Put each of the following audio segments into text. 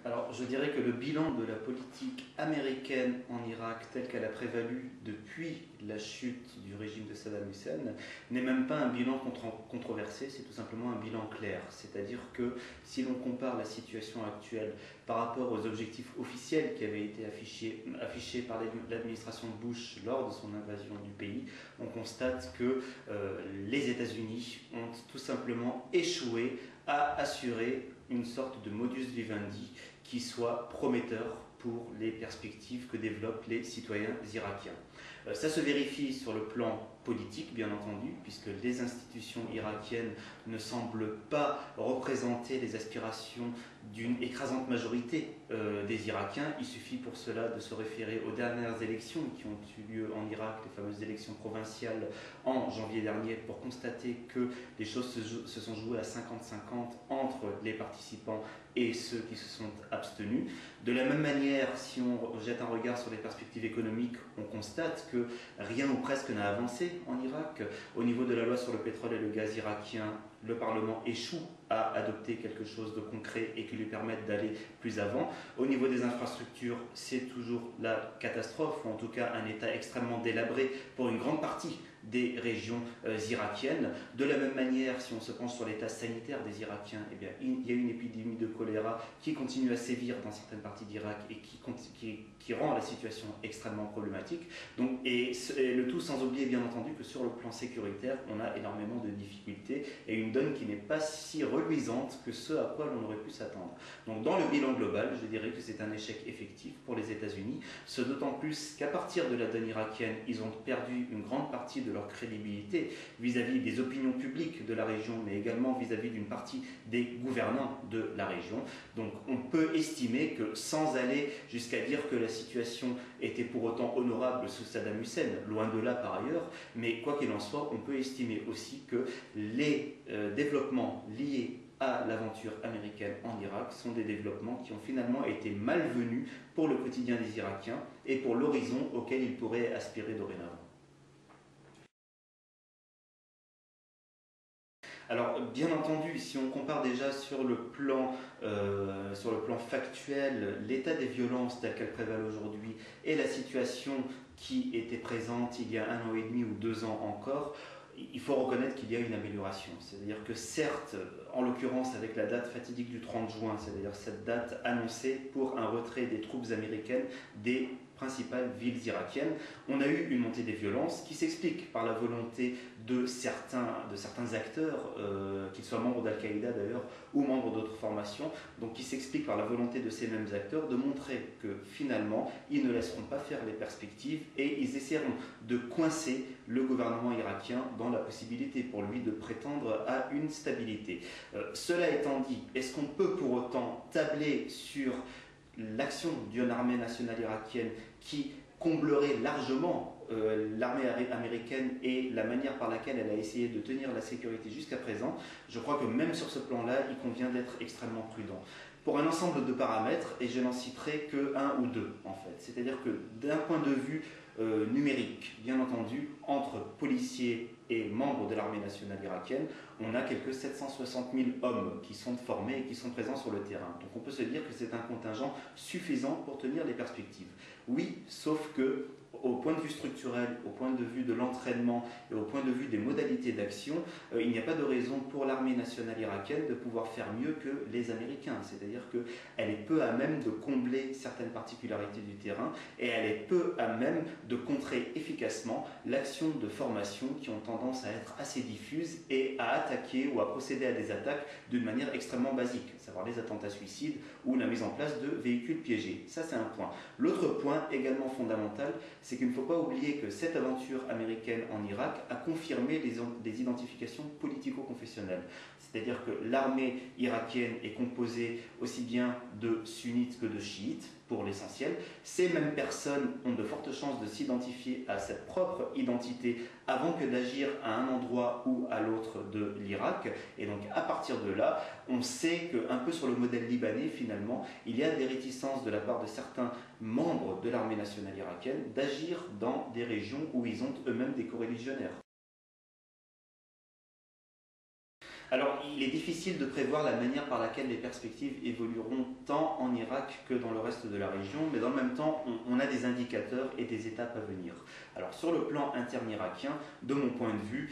Alors, je dirais que le bilan de la politique américaine en Irak, telle qu'elle a prévalu depuis la chute du régime de Saddam Hussein, n'est même pas un bilan controversé, c'est tout simplement un bilan clair. C'est-à-dire que si l'on compare la situation actuelle par rapport aux objectifs officiels qui avaient été affichés par l'administration Bush lors de son invasion du pays, on constate que les États-Unis ont tout simplement échoué à assurer une sorte de modus vivendi qui soit prometteur pour les perspectives que développent les citoyens irakiens. Ça se vérifie sur le plan politique, bien entendu, puisque les institutions irakiennes ne semblent pas représenter les aspirations d'une écrasante majorité des Irakiens. Il suffit pour cela de se référer aux dernières élections qui ont eu lieu en Irak, les fameuses élections provinciales en janvier dernier, pour constater que les choses se sont jouées à 50-50 entre les participants et ceux qui se sont abstenus. De la même manière, si on jette un regard sur les perspectives économiques, on constate que rien ou presque n'a avancé en Irak. Au niveau de la loi sur le pétrole et le gaz irakien, le Parlement échoue à adopter quelque chose de concret et qui lui permette d'aller plus avant. Au niveau des infrastructures, c'est toujours la catastrophe, ou en tout cas un état extrêmement délabré pour une grande partie des régions irakiennes. De la même manière, si on se penche sur l'état sanitaire des Irakiens, eh bien, il y a une épidémie de choléra qui continue à sévir dans certaines parties d'Irak et qui rend la situation extrêmement problématique. Donc, et le tout sans oublier bien entendu que sur le plan sécuritaire, on a énormément de difficultés et une donne qui n'est pas si reluisante que ce à quoi l'on aurait pu s'attendre. Donc dans le bilan global, je dirais que c'est un échec effectif pour les États-Unis, ce d'autant plus qu'à partir de la donne irakienne, ils ont perdu une grande partie de leur crédibilité vis-à-vis des opinions publiques de la région, mais également vis-à-vis d'une partie des gouvernants de la région. Donc on peut estimer que, sans aller jusqu'à dire que la situation était pour autant honorable sous Saddam Hussein, loin de là par ailleurs, mais quoi qu'il en soit, on peut estimer aussi que les développements liés à l'aventure américaine en Irak sont des développements qui ont finalement été malvenus pour le quotidien des Irakiens et pour l'horizon auquel ils pourraient aspirer dorénavant. Alors, bien entendu, si on compare déjà sur le plan factuel, l'état des violences tel qu'elles prévalent aujourd'hui et la situation qui était présente il y a 1 an et demi ou 2 ans encore, il faut reconnaître qu'il y a une amélioration. C'est-à-dire que certes, en l'occurrence avec la date fatidique du 30 juin, c'est-à-dire cette date annoncée pour un retrait des troupes américaines des principales villes irakiennes, on a eu une montée des violences qui s'explique par la volonté de certains acteurs, qu'ils soient membres d'Al-Qaïda d'ailleurs ou membres d'autres formations, donc qui s'explique par la volonté de ces mêmes acteurs de montrer que finalement ils ne laisseront pas faire les perspectives et ils essaieront de coincer le gouvernement irakien dans la possibilité pour lui de prétendre à une stabilité. Cela étant dit, est-ce qu'on peut pour autant tabler sur l'action d'une armée nationale irakienne qui comblerait largement l'armée américaine et la manière par laquelle elle a essayé de tenir la sécurité jusqu'à présent? Je crois que même sur ce plan-là, il convient d'être extrêmement prudent. Pour un ensemble de paramètres, et je n'en citerai que un ou deux en fait. C'est-à-dire que d'un point de vue numérique, bien entendu, entre policiers et membres de l'armée nationale irakienne, on a quelques 760 000 hommes qui sont formés et qui sont présents sur le terrain. Donc on peut se dire que c'est un contingent suffisant pour tenir les perspectives. Oui, sauf que au point de vue structurel, au point de vue de l'entraînement et au point de vue des modalités d'action, il n'y a pas de raison pour l'armée nationale irakienne de pouvoir faire mieux que les Américains. C'est-à-dire qu'elle est peu à même de combler certaines particularités du terrain et elle est peu à même de contrer efficacement l'action de formation qui ont tendance à être assez diffuses et à attaquer ou à procéder à des attaques d'une manière extrêmement basique, à savoir les attentats suicides ou la mise en place de véhicules piégés. Ça, c'est un point. L'autre point également fondamental, c'est qu'il ne faut pas oublier que cette aventure américaine en Irak a confirmé des identifications politico-confessionnelles. C'est-à-dire que l'armée irakienne est composée aussi bien de sunnites que de chiites, pour l'essentiel. Ces mêmes personnes ont de fortes chances de s'identifier à cette propre identité avant que d'agir à un endroit ou à l'autre de l'Irak. Et donc à partir de là, on sait qu'un peu sur le modèle libanais, finalement, il y a des réticences de la part de certains membres de l'armée nationale irakienne d'agir dans des régions où ils ont eux-mêmes des coreligionnaires. Alors, il est difficile de prévoir la manière par laquelle les perspectives évolueront tant en Irak que dans le reste de la région, mais dans le même temps, on a des indicateurs et des étapes à venir. Alors, sur le plan interne irakien, de mon point de vue,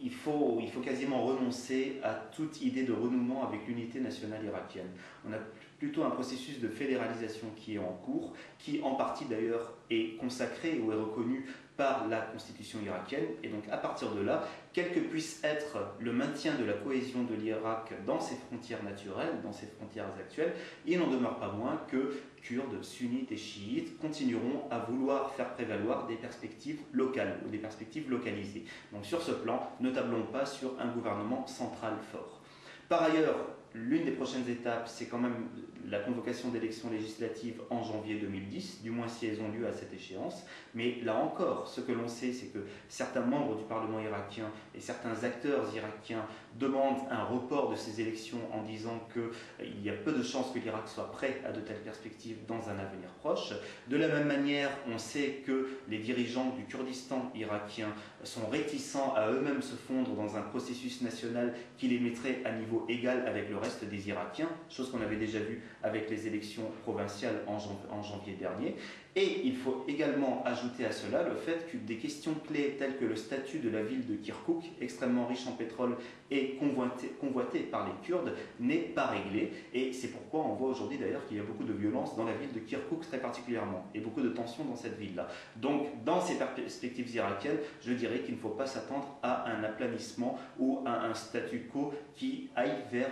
il faut quasiment renoncer à toute idée de renouement avec l'unité nationale irakienne. On a plutôt un processus de fédéralisation qui est en cours, qui en partie d'ailleurs est consacré ou est reconnu par la constitution irakienne. Et donc à partir de là, quel que puisse être le maintien de la cohésion de l'Irak dans ses frontières naturelles, dans ses frontières actuelles, il n'en demeure pas moins que Kurdes, sunnites et chiites continueront à vouloir faire prévaloir des perspectives locales ou des perspectives localisées. Donc sur ce plan, ne tablons pas sur un gouvernement central fort. Par ailleurs, l'une des prochaines étapes, c'est quand même la convocation d'élections législatives en janvier 2010, du moins si elles ont lieu à cette échéance. Mais là encore, ce que l'on sait, c'est que certains membres du Parlement irakien et certains acteurs irakiens demandent un report de ces élections en disant qu'il y a peu de chances que l'Irak soit prêt à de telles perspectives dans un avenir proche. De la même manière, on sait que les dirigeants du Kurdistan irakien sont réticents à eux-mêmes se fondre dans un processus national qui les mettrait à niveau égal avec le reste des Irakiens, chose qu'on avait déjà vue avec les élections provinciales en janvier dernier. Et il faut également ajouter à cela le fait que des questions clés telles que le statut de la ville de Kirkouk, extrêmement riche en pétrole et convoitée par les Kurdes, n'est pas réglée. Et c'est pourquoi on voit aujourd'hui d'ailleurs qu'il y a beaucoup de violence dans la ville de Kirkouk très particulièrement, et beaucoup de tensions dans cette ville-là. Donc dans ces perspectives irakiennes, je dirais qu'il ne faut pas s'attendre à un aplanissement ou à un statu quo qui aille vers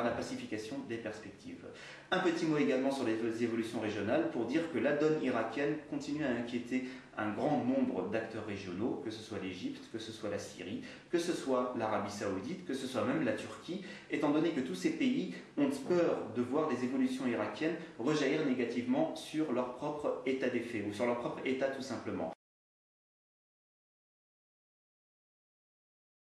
la pacification des perspectives. Un petit mot également sur les évolutions régionales pour dire que la donne irakienne continue à inquiéter un grand nombre d'acteurs régionaux, que ce soit l'Égypte, que ce soit la Syrie, que ce soit l'Arabie Saoudite, que ce soit même la Turquie, étant donné que tous ces pays ont peur de voir les évolutions irakiennes rejaillir négativement sur leur propre état des faits, ou sur leur propre état tout simplement.